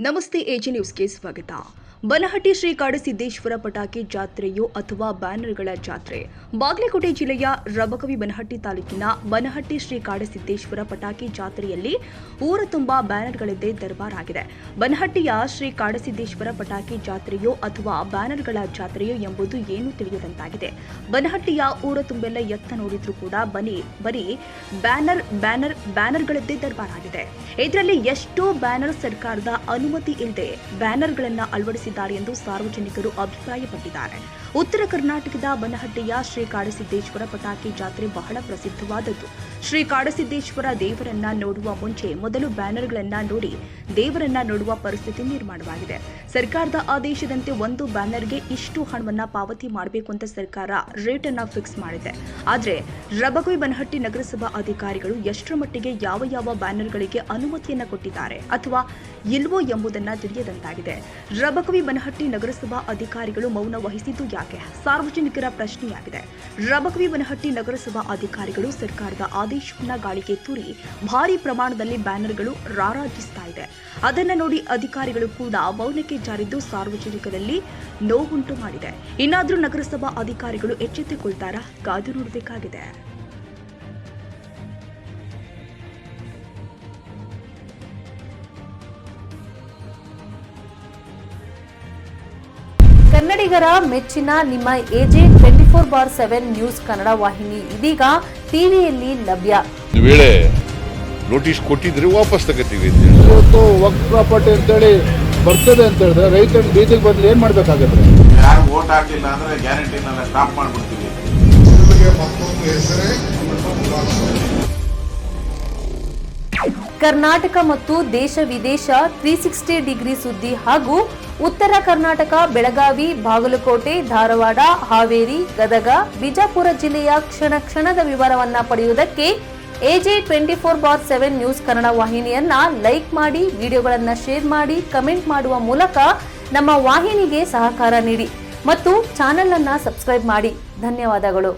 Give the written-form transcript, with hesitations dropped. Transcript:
ನಮಸ್ತೆ ಎಜಿ ನ್ಯೂಸ್ಗೆ ಸ್ವಾಗತ. ಬನಹಟ್ಟಿ ಶ್ರೀ ಕಾಡಸಿದ್ದೇಶ್ವರ ಪಟಾಕಿ ಜಾತ್ರೆಯೋ ಅಥವಾ ಬ್ಯಾನರ್ಗಳ ಜಾತ್ರೆ. ಬಾಗಲಕೋಟೆ ಜಿಲ್ಲೆಯ ರಬಕವಿ ಬನಹಟ್ಟಿ ತಾಲೂಕಿನ ಬನಹಟ್ಟಿ ಶ್ರೀ ಕಾಡಸಿದ್ದೇಶ್ವರ ಪಟಾಕಿ ಜಾತ್ರೆಯಲ್ಲಿ ಊರ ತುಂಬಾ ಬ್ಯಾನರ್ಗಳಿದ್ದೇ ದರ್ಬಾರಾಗಿದೆ. ಬನಹಟ್ಟಿಯ ಶ್ರೀ ಕಾಡಸಿದ್ದೇಶ್ವರ ಪಟಾಕಿ ಜಾತ್ರೆಯೋ ಅಥವಾ ಬ್ಯಾನರ್ಗಳ ಜಾತ್ರೆಯೋ ಎಂಬುದು ಏನೂ ತಿಳಿಯದಂತಾಗಿದೆ. ಬನಹಟ್ಟಿಯ ಊರ ತುಂಬೆಲ್ಲ ಎತ್ತ ನೋಡಿದ್ರೂ ಕೂಡ ಬರೀ ಬ್ಯಾನರ್ಗಳದ್ದೇ ದರ್ಬಾರಾಗಿದೆ. ಇದರಲ್ಲಿ ಎಷ್ಟೋ ಬ್ಯಾನರ್ ಸರ್ಕಾರದ ಅನುಮತಿ ಇಲ್ಲದೆ ಬ್ಯಾನರ್ಗಳನ್ನು ಅಳವಡಿಸಿದ್ದಾರೆ ಎಂದು ಸಾರ್ವಜನಿಕರು ಅಭಿಪ್ರಾಯಪಟ್ಟಿದ್ದಾರೆ. ಉತ್ತರ ಕರ್ನಾಟಕದ ಬನಹಟ್ಟಿಯ ಶ್ರೀ ಕಾಡಸಿದ್ದೇಶ್ವರ ಪಟಾಕಿ ಜಾತ್ರೆ ಬಹಳ ಪ್ರಸಿದ್ಧವಾದದ್ದು. ಶ್ರೀ ಕಾಡಸಿದ್ದೇಶ್ವರ ದೇವರನ್ನ ನೋಡುವ ಮುಂಚೆ ಮೊದಲು ಬ್ಯಾನರ್ಗಳನ್ನ ನೋಡಿ ದೇವರನ್ನ ನೋಡುವ ಪರಿಸ್ಥಿತಿ ನಿರ್ಮಾಣವಾಗಿದೆ. ಸರ್ಕಾರದ ಆದೇಶದಂತೆ ಒಂದು ಬ್ಯಾನರ್ಗೆ ಇಷ್ಟು ಹಣವನ್ನ ಪಾವತಿ ಮಾಡಬೇಕು ಅಂತ ಸರ್ಕಾರ ರೇಟ್ ಅನ್ನ ಫಿಕ್ಸ್ ಮಾಡಿದೆ. ಆದ್ರೆ ರಬಕವಿ ಬನಹಟ್ಟಿ ನಗರಸಭಾ ಅಧಿಕಾರಿಗಳು ಎಷ್ಟರ ಮಟ್ಟಿಗೆ ಯಾವ ಬ್ಯಾನರ್ಗಳಿಗೆ ಅನುಮತಿಯನ್ನ ಕೊಟ್ಟಿದ್ದಾರೆ ಅಥವಾ ಇಲ್ವೋ ಎಂಬುದನ್ನ ತಿಳಿಯದಂತಾಗಿದೆ. ರಬಕವಿ ಬನಹಟ್ಟಿ ನಗರಸಭಾ ಅಧಿಕಾರಿಗಳು ಮೌನ ವಹಿಸಿದ್ದು ಯಾಕೆ? ಸಾರ್ವಜನಿಕರ ಪ್ರಶ್ನೆಯಾಗಿದೆ. ರಬಕವಿ ಬನಹಟ್ಟಿ ನಗರಸಭಾ ಅಧಿಕಾರಿಗಳು ಸರ್ಕಾರದ ಆದೇಶವನ್ನ ಗಾಳಿಗೆ ತೂರಿ ಭಾರಿ ಪ್ರಮಾಣದಲ್ಲಿ ಬ್ಯಾನರ್ಗಳು ರಾರಾಜಿಸ್ತಾ ಇದೆ. ಅದನ್ನ ನೋಡಿ ಅಧಿಕಾರಿಗಳು ಕೂಡ ಮೌನಕ್ಕೆ ಜಾರಿದ್ದು ಸಾರ್ವಜನಿಕರಲ್ಲಿ ನೋವುಂಟು ಮಾಡಿದೆ. ಇನ್ನಾದ್ರೂ ನಗರಸಭಾ ಅಧಿಕಾರಿಗಳು ಎಚ್ಚೆತ್ತುಕೊಳ್ತಾರಾ? ಕಾದು ನೋಡಬೇಕಾಗಿದೆ. ಕನ್ನಡಿಗರ ಮೆಚ್ಚಿನ ನಿಮ್ಮ ಎಜೆ 24/7 ನ್ಯೂಸ್ ಕನ್ನಡ ವಾಹಿನಿ ಇದೀಗ ಟಿವಿಯಲ್ಲಿ ಲಭ್ಯ. ವೇಳೆ ನೋಟಿಸ್ ಕೊಟ್ಟಿದ್ರೆ ವಾಪಸ್ ತಗೋತೀವಿ. ಇವತ್ತು ವಕ್ಫ್ ಪ್ರಾಪರ್ಟಿ ಅಂತೇಳಿ ಬರ್ತದೆ ಅಂತ ಹೇಳಿದ್ರೆ ರೈತರ ಬೀದಿಗೆ ಬದಲು ಏನ್ ಮಾಡ್ಬೇಕಾಗತ್ತೆ? ಯಾರು ವೋಟ್ ಹಾಕಿಲ್ಲ ಅಂದ್ರೆ ಗ್ಯಾರಂಟಿನೆಲ್ಲ ಸ್ಟಾಪ್ ಮಾಡ್ಬಿಡ್ತೀವಿ. ಕರ್ನಾಟಕ ಮತ್ತು ದೇಶ ವಿದೇಶ 360 ಡಿಗ್ರಿ ಸುದ್ದಿ ಹಾಗೂ ಉತ್ತರ ಕರ್ನಾಟಕ ಬೆಳಗಾವಿ, ಬಾಗಲಕೋಟೆ, ಧಾರವಾಡ, ಹಾವೇರಿ, ಗದಗ, ಬಿಜಾಪುರ ಜಿಲ್ಲೆಯ ಕ್ಷಣದ ವಿವರವನ್ನ ಪಡೆಯುವುದಕ್ಕೆ ಎಜೆ 24/7 ನ್ಯೂಸ್ ಕನ್ನಡ ವಾಹಿನಿಯನ್ನ ಲೈಕ್ ಮಾಡಿ, ವಿಡಿಯೋಗಳನ್ನ ಶೇರ್ ಮಾಡಿ, ಕಮೆಂಟ್ ಮಾಡುವ ಮೂಲಕ ನಮ್ಮ ವಾಹಿನಿಗೆ ಸಹಕಾರ ನೀಡಿ ಮತ್ತು ಚಾನೆಲ್ ಅನ್ನ ಸಬ್ಸ್ಕ್ರೈಬ್ ಮಾಡಿ. ಧನ್ಯವಾದಗಳು.